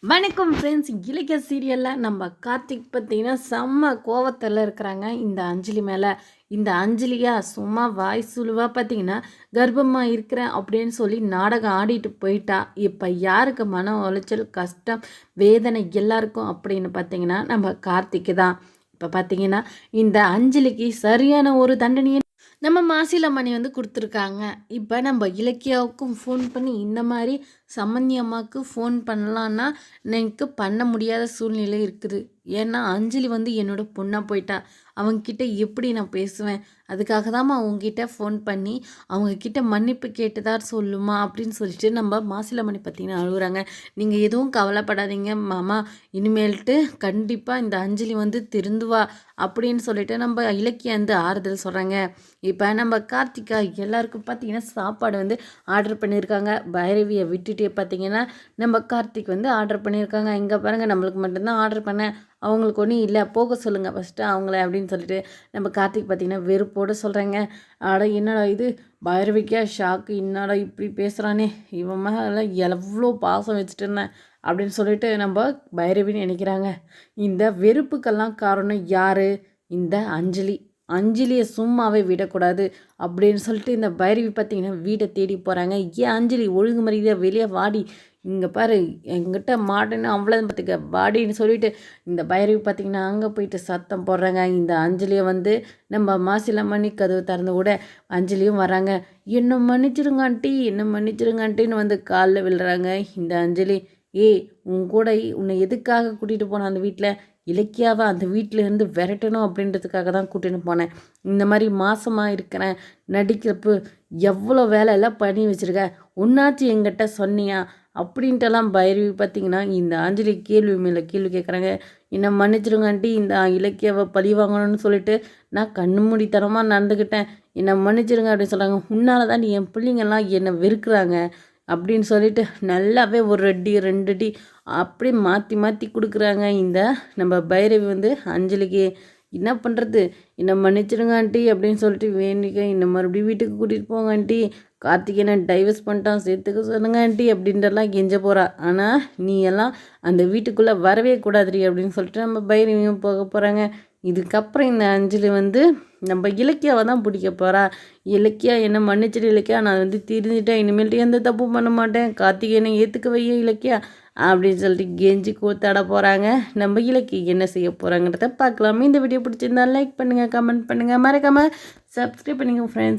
வணக்கம் ஃப்ரெண்ட்ஸ். இலக்கிய சீரியலில் நம்ம கார்த்திக் பார்த்தீங்கன்னா செம்ம கோவத்தில் இருக்கிறாங்க இந்த அஞ்சலி மேலே. இந்த அஞ்சலியா சும்மா வாய் சுழுவாக பார்த்தீங்கன்னா கர்ப்பமாக இருக்கிறேன் அப்படின்னு சொல்லி நாடகம் ஆடிட்டு போயிட்டா. இப்போ யாருக்கு மன உளைச்சல், கஷ்டம், வேதனை எல்லாருக்கும் அப்படின்னு பார்த்தீங்கன்னா நம்ம கார்த்திக்கு தான். இப்போ பார்த்தீங்கன்னா இந்த அஞ்சலிக்கு சரியான ஒரு தண்டனையை நம்ம மாசிலமணி கொடுத்துருக்காங்க. இப்போ நம்ம இலக்கியாவுக்கும் ஃபோன் பண்ணி இந்த மாதிரி சம்மந்தி அம்மாவுக்கு ஃபோன் பண்ணலான்னா எனக்கு பண்ண முடியாத சூழ்நிலை இருக்குது. ஏன்னா அஞ்சலி என்னோட பொண்ணாக போயிட்டா. அவங்கக்கிட்ட எப்படி நான் பேசுவேன்? அதுக்காக தான் அவங்கக்கிட்ட ஃபோன் பண்ணி அவங்கக்கிட்ட மன்னிப்பு கேட்டுதான் சொல்லுமா அப்படின்னு சொல்லிட்டு நம்ம மாசிலமணி பார்த்தீங்கன்னா அழுகுறாங்க. நீங்கள் எதுவும் கவலைப்படாதீங்க மாமா, இனிமேல்ட்டு கண்டிப்பாக இந்த அஞ்சலி திருந்துவா அப்படின்னு சொல்லிட்டு நம்ம இலக்கிய ஆறுதல் சொல்கிறாங்க. இப்போ நம்ம கார்த்திகா எல்லாருக்கும் பார்த்தீங்கன்னா சாப்பாடு ஆர்டர் பண்ணியிருக்காங்க. பைரவியை விட்டுட்டே பார்த்தீங்கன்னா நம்ம கார்த்திக் ஆர்டர் பண்ணியிருக்காங்க. இங்கே பாருங்கள், நம்மளுக்கு மட்டும்தான் ஆர்டர் பண்ணேன், அவங்களுக்கு ஒன்றும் இல்லை, போக சொல்லுங்கள் ஃபஸ்ட்டு அவங்கள அப்படின்னு சொல்லிட்டு நம்ம கார்த்திக் பார்த்திங்கன்னா வெறுப்போடு சொல்கிறேங்க. ஆட என்னடா இது, பைரவிக்கா ஷாக்கு, என்னடா இப்படி பேசுகிறானே, இவன் மேலே எவ்வளோ பாசம் வச்சுட்டு இருந்தேன் அப்படின்னு சொல்லிட்டு நம்ம பைரவின்னு நினைக்கிறாங்க. இந்த வெறுப்புக்கெல்லாம் காரணம் யார்? இந்த அஞ்சலி. அஞ்சலியை சும்மாவே விடக்கூடாது அப்படின்னு சொல்லிட்டு இந்த பைரவி பார்த்திங்கன்னா வீட்டை தேடி போகிறாங்க. ஏன் அஞ்சலி ஒழுங்கு மரியாதையாக வெளியே வாடி, இங்கே பாரு எங்கிட்ட மாட்டேன்னு அவ்வளோ பார்த்துக்க வாடின்னு சொல்லிட்டு இந்த பைரவி பார்த்திங்கன்னா அங்கே போயிட்டு சத்தம் போடுறாங்க. இந்த அஞ்சலியை நம்ம மாசிலமணி கதவு திறந்து கூட அஞ்சலியும் வராங்க. என்ன மன்னிச்சிருங்க ஆண்டி, என்ன மன்னிச்சிருங்க ஆண்டின்னு காலில் விழுறாங்க. இந்த அஞ்சலி, ஏய் உன் கூட உன்னை எதுக்காக கூட்டிகிட்டு போனேன் அந்த வீட்டில்? இலக்கியாவை அந்த வீட்டிலேருந்து விரட்டணும் அப்படின்றதுக்காக தான் கூட்டின்னு போனேன். இந்த மாதிரி மாசமாக இருக்கிறேன், நடிக்கிறப்பு எவ்வளோ வேலையெல்லாம் பண்ணி வச்சுருக்க, ஒன்றாச்சு எங்கிட்ட சொன்னியா அப்படின்ட்டுலாம் பைரவி பார்த்திங்கன்னா இந்த அஞ்சலி கேள்வி மேலே கேள்வி கேட்குறாங்க. என்னை மன்னிச்சிருங்க ஆண்டி, இந்த இலக்கியாவை பழி வாங்கணும்னு சொல்லிட்டு நான் கண்ணு மூடித்தனமாக நடந்துக்கிட்டேன், என்னை மன்னிச்சிருங்க அப்படின்னு சொல்கிறாங்க. உன்னால் தான் என் பிள்ளைங்கள்லாம் என்னை வெறுக்கிறாங்க அப்படின்னு சொல்லிட்டு நல்லாவே ஒரு ரெட்டி 2 அடி அப்படி மாற்றி மாற்றி கொடுக்குறாங்க. இந்த நம்ம பைரவி அஞ்சலிக்கு என்ன பண்ணுறது, என்னை மன்னிச்சிடுங்க ஆண்டி அப்படின்னு சொல்லிட்டு வேண்டிக்க, இந்த மறுபடியும் வீட்டுக்கு கூட்டிகிட்டு போங்க ஆண்டி, கார்த்திகேயனை டைவர்ஸ் பண்ணிட்டான், சேர்த்துக்க சொல்லுங்க ஆண்டி அப்படின்றலாம் கெஞ்ச போகிறா. ஆனால் நீ எல்லாம் அந்த வீட்டுக்குள்ளே வரவே கூடாதுரி அப்படின்னு சொல்லிட்டு நம்ம பைரவியும் போக போகிறாங்க. இதுக்கப்புறம் இந்த அஞ்சலி நம்ம இலக்கியாவை தான் பிடிக்க போகிறா. இலக்கியா என்ன மன்னிச்சிடு இலக்கியா, நான் திருந்திட்டேன், இனிமேல்ட்டு எந்த தப்பு பண்ண மாட்டேன், கார்த்திகேயனை ஏற்றுக்க வைய இலக்கியா அப்படின்னு சொல்லிட்டு கெஞ்சி கூத்தாட போகிறாங்க. நம்ம இலக்கிய என்ன செய்ய போகிறாங்கிறத பார்க்கலாமே. இந்த வீடியோ பிடிச்சிருந்தா லைக் பண்ணுங்கள், கமெண்ட் பண்ணுங்கள், மறக்காமல் சப்ஸ்கிரைப் பண்ணுங்கள் ஃப்ரெண்ட்ஸ்.